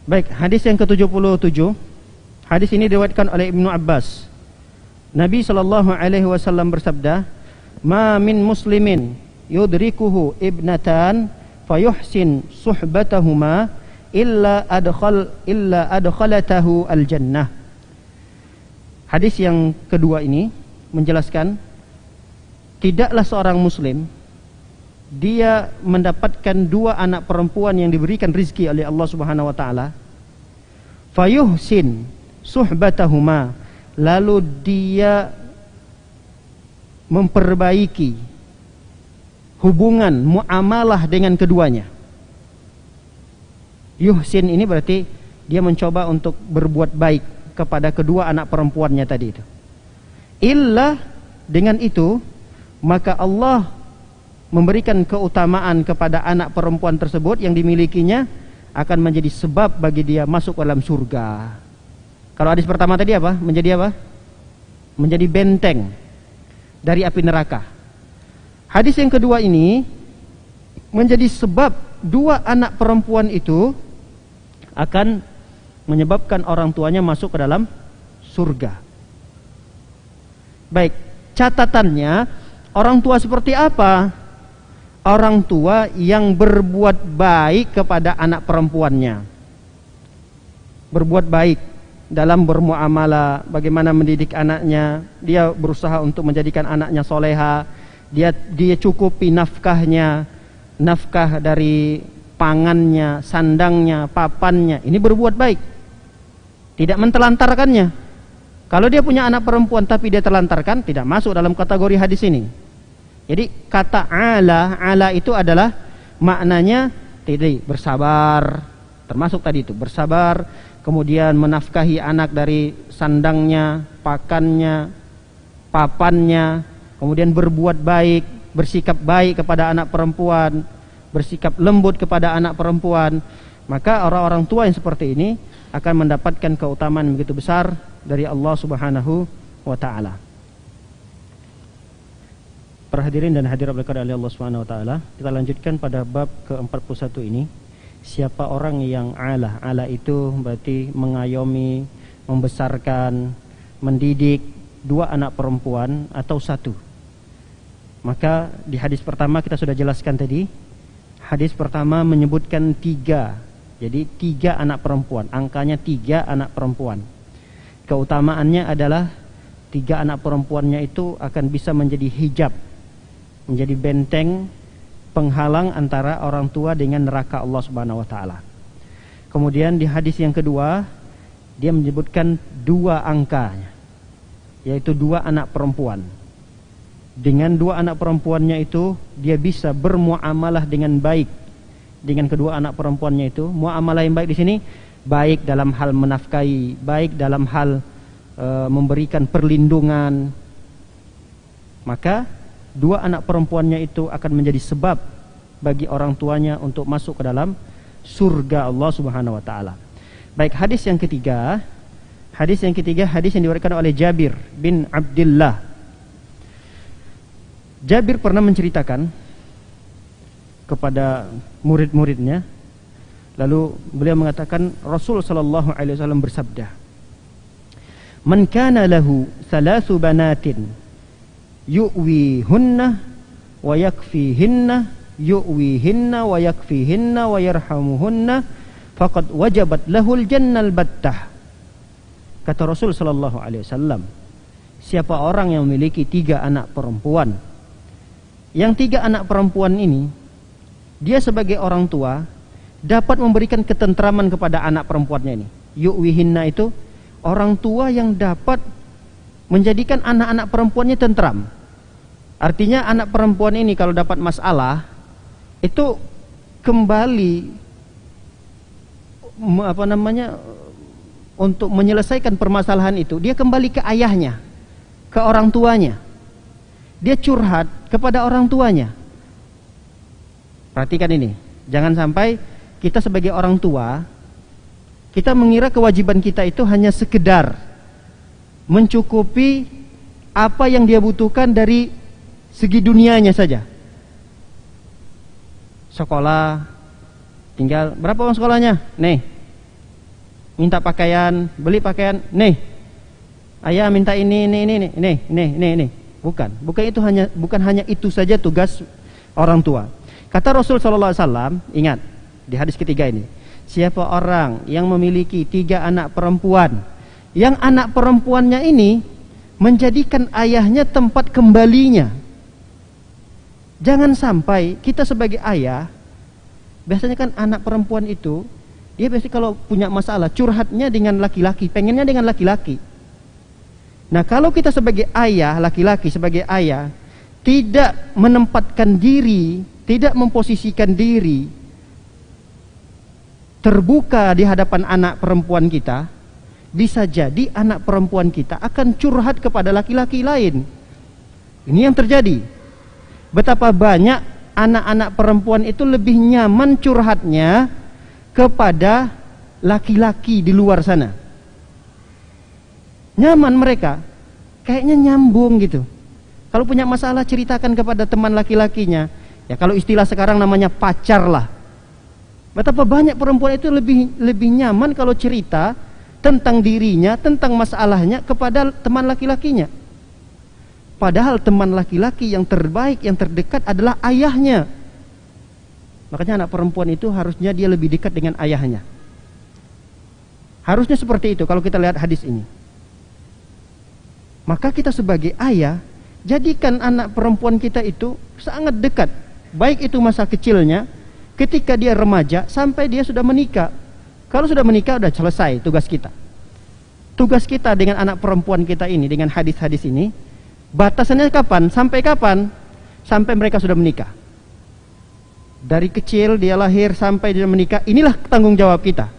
Baik, hadis yang ke-77. Hadis ini diriwayatkan oleh Ibnu Abbas. Nabi SAW bersabda, "Ma min muslimin yudrikuhu ibnatan fayuhsin suhbatahuma illa adkhalatahu al-jannah." Hadis yang kedua ini menjelaskan tidaklah seorang muslim dia mendapatkan dua anak perempuan yang diberikan rizki oleh Allah Subhanahu wa taala, fayuhsin suhbatahuma, lalu dia memperbaiki hubungan muamalah dengan keduanya. Yuhsin ini berarti dia mencoba untuk berbuat baik kepada kedua anak perempuannya tadi itu. Illa, dengan itu maka Allah memberikan keutamaan kepada anak perempuan tersebut yang dimilikinya, akan menjadi sebab bagi dia masuk ke dalam surga. Kalau hadis pertama tadi apa? Menjadi apa? Menjadi benteng dari api neraka. Hadis yang kedua ini menjadi sebab dua anak perempuan itu akan menyebabkan orang tuanya masuk ke dalam surga. Baik, catatannya orang tua seperti apa? Orang tua yang berbuat baik kepada anak perempuannya. Berbuat baik dalam bermuamalah, bagaimana mendidik anaknya, dia berusaha untuk menjadikan anaknya soleha, dia cukupi nafkahnya, nafkah dari pangannya, sandangnya, papannya. Ini berbuat baik, tidak mentelantarkannya. Kalau dia punya anak perempuan tapi dia telantarkan, tidak masuk dalam kategori hadis ini. Jadi kata ala itu adalah maknanya tadi bersabar, termasuk tadi itu bersabar, kemudian menafkahi anak dari sandangnya, pakannya, papannya, kemudian berbuat baik, bersikap baik kepada anak perempuan, bersikap lembut kepada anak perempuan. Maka orang-orang tua yang seperti ini akan mendapatkan keutamaan begitu besar dari Allah Subhanahu wa taala. Para hadirin dan hadirat oleh Allah Subhanahu wa taala, kita lanjutkan pada bab ke-41 ini. Siapa orang yang ala? Ala itu berarti mengayomi, membesarkan, mendidik dua anak perempuan atau satu. Maka di hadis pertama kita sudah jelaskan tadi. Hadis pertama menyebutkan 3. Jadi 3 anak perempuan, angkanya 3 anak perempuan. Keutamaannya adalah 3 anak perempuannya itu akan bisa menjadi hijab, menjadi benteng penghalang antara orang tua dengan neraka Allah Subhanahu wa taala. Kemudian di hadis yang kedua dia menyebutkan 2 angka, yaitu 2 anak perempuan. Dengan 2 anak perempuannya itu dia bisa bermuamalah dengan baik dengan kedua anak perempuannya itu. Muamalah yang baik di sini baik dalam hal menafkahi, baik dalam hal memberikan perlindungan. Maka 2 anak perempuannya itu akan menjadi sebab bagi orang tuanya untuk masuk ke dalam surga Allah Subhanahu wa taala. Baik, hadis yang ketiga hadis yang diriwayatkan oleh Jabir bin Abdullah. Jabir pernah menceritakan kepada murid-muridnya, lalu beliau mengatakan Rasul sallallahu alaihi wasallam bersabda, "Man kana lahu 3 banatin yu'wihunna wa yakfihinna yu'wihinna wa yakfihinna wa yarhamuhunna faqad wajabat lahul jannal battah." Kata Rasul sallallahu alaihi wasallam, siapa orang yang memiliki 3 anak perempuan, yang 3 anak perempuan ini dia sebagai orang tua dapat memberikan ketentraman kepada anak perempuannya ini. Yu'wihinna itu orang tua yang dapat menjadikan anak-anak perempuannya tentram. Artinya anak perempuan ini kalau dapat masalah itu kembali untuk menyelesaikan permasalahan itu, dia kembali ke ayahnya, ke orang tuanya. Dia curhat kepada orang tuanya. Perhatikan ini, jangan sampai kita sebagai orang tua kita mengira kewajiban kita itu hanya sekedar mencukupi apa yang dia butuhkan dari segi dunianya saja. Sekolah, tinggal berapa uang sekolahnya? Nih, minta pakaian, beli pakaian, nih, ayah minta ini. Bukan hanya itu saja tugas orang tua. Kata Rasul sallallahu alaihi wasallam, ingat di hadis ketiga ini, siapa orang yang memiliki 3 anak perempuan, yang anak perempuannya ini menjadikan ayahnya tempat kembalinya. Jangan sampai kita sebagai ayah, biasanya kan anak perempuan itu, dia biasanya kalau punya masalah, curhatnya dengan laki-laki, pengennya dengan laki-laki. Nah, kalau kita sebagai ayah, laki-laki sebagai ayah, tidak menempatkan diri, tidak memposisikan diri terbuka di hadapan anak perempuan kita, bisa jadi anak perempuan kita akan curhat kepada laki-laki lain. Ini yang terjadi. Betapa banyak anak-anak perempuan itu lebih nyaman curhatnya kepada laki-laki di luar sana. Nyaman mereka, kayaknya nyambung gitu. Kalau punya masalah ceritakan kepada teman laki-lakinya. Ya kalau istilah sekarang namanya pacar lah. Betapa banyak perempuan itu lebih nyaman kalau cerita tentang dirinya, tentang masalahnya kepada teman laki-lakinya. Padahal teman laki-laki yang terbaik, yang terdekat adalah ayahnya. Makanya anak perempuan itu harusnya dia lebih dekat dengan ayahnya. Harusnya seperti itu kalau kita lihat hadis ini. Maka kita sebagai ayah, jadikan anak perempuan kita itu sangat dekat. Baik itu masa kecilnya, ketika dia remaja, sampai dia sudah menikah. Kalau sudah menikah, sudah selesai tugas kita. Tugas kita dengan anak perempuan kita ini, dengan hadis-hadis ini, batasannya kapan? Sampai kapan? Sampai mereka sudah menikah. Dari kecil dia lahir sampai dia menikah, inilah tanggung jawab kita.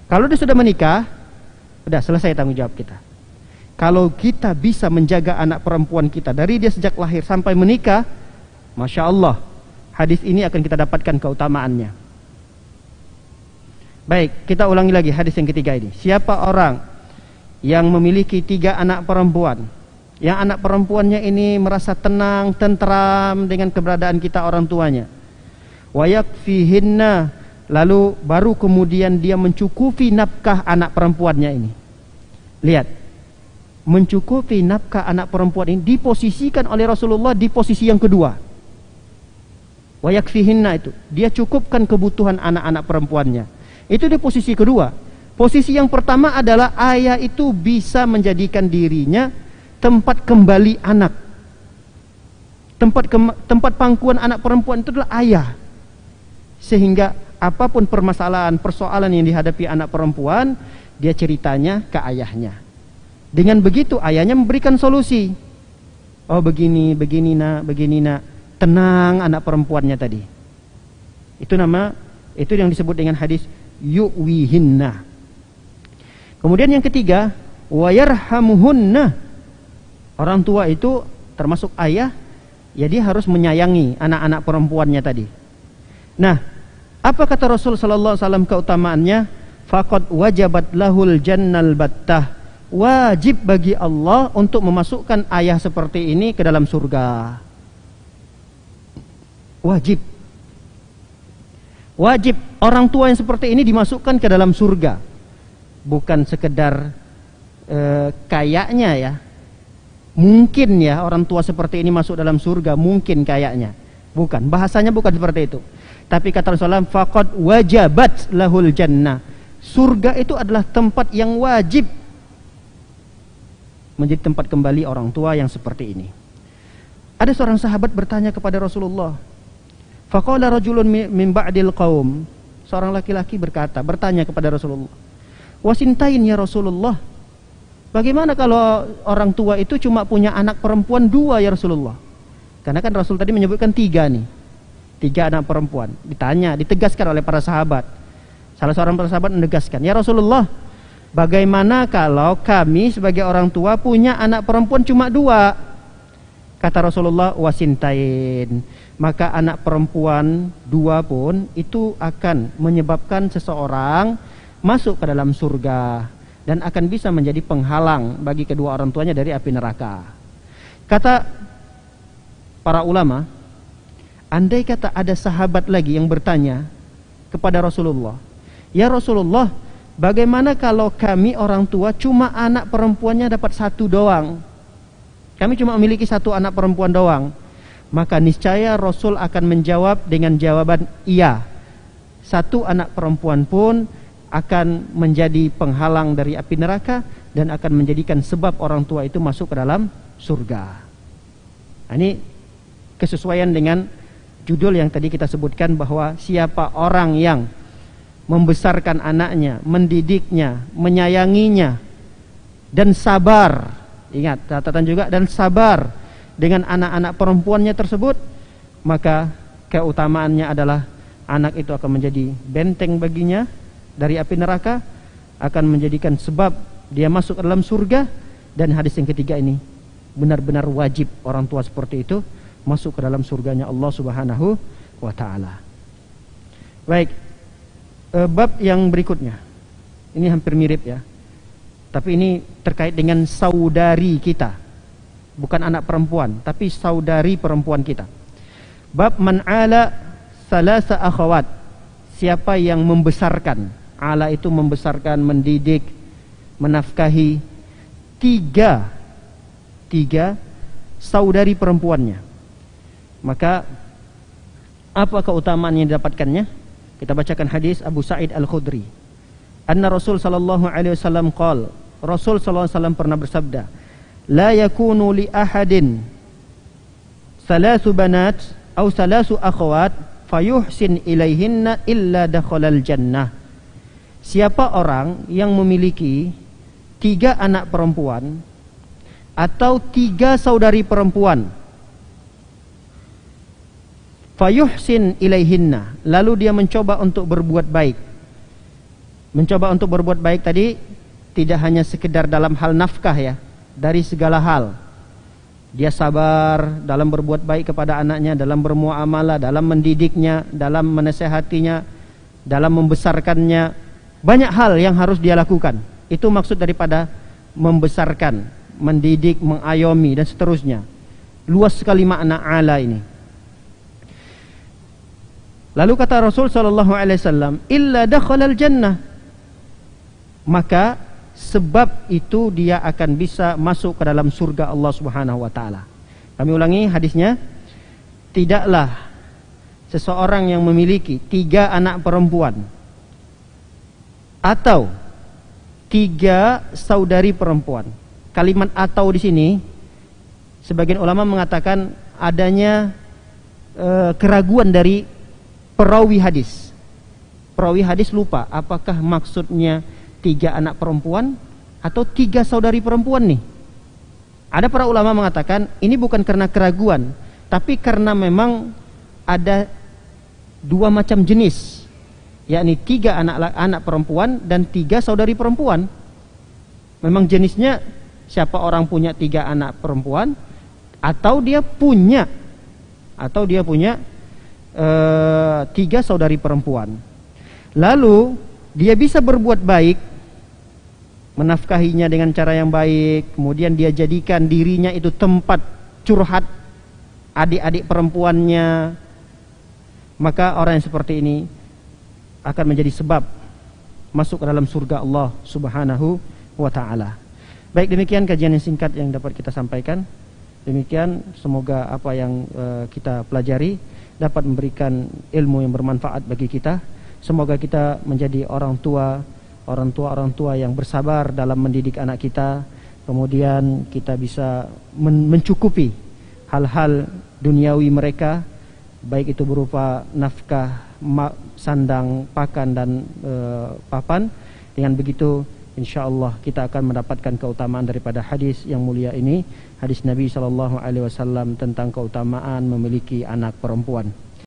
Kalau dia sudah menikah, sudah selesai tanggung jawab kita. Kalau kita bisa menjaga anak perempuan kita dari dia sejak lahir sampai menikah, Masya Allah, hadis ini akan kita dapatkan keutamaannya. Baik, kita ulangi lagi hadis yang ketiga ini. Siapa orang yang memiliki 3 anak perempuan, yang anak perempuannya ini merasa tenang, tentram dengan keberadaan kita orang tuanya, wa yakfihinna, lalu baru kemudian dia mencukupi nafkah anak perempuannya ini. Lihat, mencukupi nafkah anak perempuan ini diposisikan oleh Rasulullah di posisi yang kedua. Wa yakfihinna itu, dia cukupkan kebutuhan anak-anak perempuannya. Itu di posisi kedua. Posisi yang pertama adalah ayah itu bisa menjadikan dirinya tempat kembali anak. Tempat pangkuan anak perempuan itu adalah ayah. Sehingga apapun permasalahan, persoalan yang dihadapi anak perempuan, dia ceritanya ke ayahnya. Dengan begitu ayahnya memberikan solusi. Oh begini nak. Tenang anak perempuannya tadi. Itu yang disebut dengan hadis yu'wihinna. Kemudian yang ketiga, wa yarhamuhunna. Orang tua itu termasuk ayah, ya dia harus menyayangi anak-anak perempuannya tadi. Nah, apa kata Rasul sallallahu alaihi wasallam keutamaannya? Faqad wajabat lahul jannal battah. Wajib bagi Allah untuk memasukkan ayah seperti ini ke dalam surga. Wajib orang tua yang seperti ini dimasukkan ke dalam surga. Bukan sekedar kayaknya ya. Mungkin ya orang tua seperti ini masuk dalam surga, mungkin kayaknya. Bukan, bahasanya bukan seperti itu. Tapi kata Rasulullah, faqad wajabat lahul jannah. Surga itu adalah tempat yang wajib menjadi tempat kembali orang tua yang seperti ini. Ada seorang sahabat bertanya kepada Rasulullah. Faqala rajulun min ba'dil qaum. Seorang laki-laki bertanya kepada Rasulullah. Wasintain ya Rasulullah. Bagaimana kalau orang tua itu cuma punya anak perempuan 2 ya Rasulullah? Karena kan Rasul tadi menyebutkan 3 nih. 3 anak perempuan. Ditegaskan oleh para sahabat. Salah seorang para sahabat menegaskan, ya Rasulullah, bagaimana kalau kami sebagai orang tua punya anak perempuan cuma 2? Kata Rasulullah, wasintain. Maka anak perempuan 2 pun itu akan menyebabkan seseorang masuk ke dalam surga dan akan bisa menjadi penghalang bagi kedua orang tuanya dari api neraka. Kata para ulama, andai kata ada sahabat lagi yang bertanya kepada Rasulullah, ya Rasulullah, bagaimana kalau kami orang tua cuma anak perempuannya dapat satu doang? Kami cuma memiliki satu anak perempuan doang. Maka niscaya Rasul akan menjawab dengan jawaban iya. Satu anak perempuan pun akan menjadi penghalang dari api neraka dan akan menjadikan sebab orang tua itu masuk ke dalam surga. Nah, ini kesesuaian dengan judul yang tadi kita sebutkan, bahwa siapa orang yang membesarkan anaknya, mendidiknya, menyayanginya, dan sabar, ingat catatan juga, dan sabar dengan anak-anak perempuannya tersebut, maka keutamaannya adalah anak itu akan menjadi benteng baginya dari api neraka, akan menjadikan sebab dia masuk ke dalam surga. Dan hadis yang ketiga ini benar-benar wajib orang tua seperti itu masuk ke dalam surganya Allah Subhanahu wa taala. Baik, bab yang berikutnya ini hampir mirip ya, tapi ini terkait dengan saudari kita, bukan anak perempuan tapi saudari perempuan kita. Bab man ala salasa akhawat, siapa yang membesarkan, ala itu membesarkan, mendidik, menafkahi tiga saudari perempuannya. Maka apa keutamaan yang didapatkannya? Kita bacakan hadis Abu Sa'id Al-Khudri. Anna Rasul sallallahu alaihi wasallam qala, Rasul sallallahu alaihi wasallam pernah bersabda, la yakunu li ahadin salasu banat aw salasu akhawat fayuhsin ilaihinna illa dakhalal jannah. Siapa orang yang memiliki 3 anak perempuan atau 3 saudari perempuan, fayuhsin ilaihinna, lalu dia mencoba untuk berbuat baik. Mencoba untuk berbuat baik tadi tidak hanya sekedar dalam hal nafkah ya, dari segala hal. Dia sabar dalam berbuat baik kepada anaknya, dalam bermuamalah, dalam mendidiknya, dalam menasehatinya, dalam membesarkannya. Banyak hal yang harus dia lakukan. Itu maksud daripada membesarkan, mendidik, mengayomi dan seterusnya. Luas sekali makna ala ini. Lalu kata Rasul sallallahu alaihi wasallam, illa dakhalal jannah. Maka sebab itu dia akan bisa masuk ke dalam surga Allah Subhanahu wa taala. Kami ulangi hadisnya. Tidaklah seseorang yang memiliki 3 anak perempuan atau 3 saudari perempuan. Kalimat atau di sini sebagian ulama mengatakan adanya keraguan dari perawi hadis. Perawi hadis lupa apakah maksudnya 3 anak perempuan atau 3 saudari perempuan nih. Ada para ulama mengatakan ini bukan karena keraguan, tapi karena memang ada 2 macam jenis, yakni 3 anak perempuan dan 3 saudari perempuan. Memang jenisnya siapa orang punya 3 anak perempuan atau dia punya 3 saudari perempuan. Lalu dia bisa berbuat baik, menafkahinya dengan cara yang baik, kemudian dia jadikan dirinya itu tempat curhat adik-adik perempuannya, maka orang yang seperti ini akan menjadi sebab masuk ke dalam surga Allah Subhanahu wa taala. Baik, demikian kajian yang singkat yang dapat kita sampaikan. Demikian, semoga apa yang kita pelajari dapat memberikan ilmu yang bermanfaat bagi kita. Semoga kita menjadi orang tua yang bersabar dalam mendidik anak kita. Kemudian kita bisa mencukupi hal-hal duniawi mereka, baik itu berupa nafkah, sandang, pakan dan papan. Dengan begitu insyaallah kita akan mendapatkan keutamaan daripada hadis yang mulia ini, hadis Nabi sallallahu alaihi wasallam tentang keutamaan memiliki anak perempuan.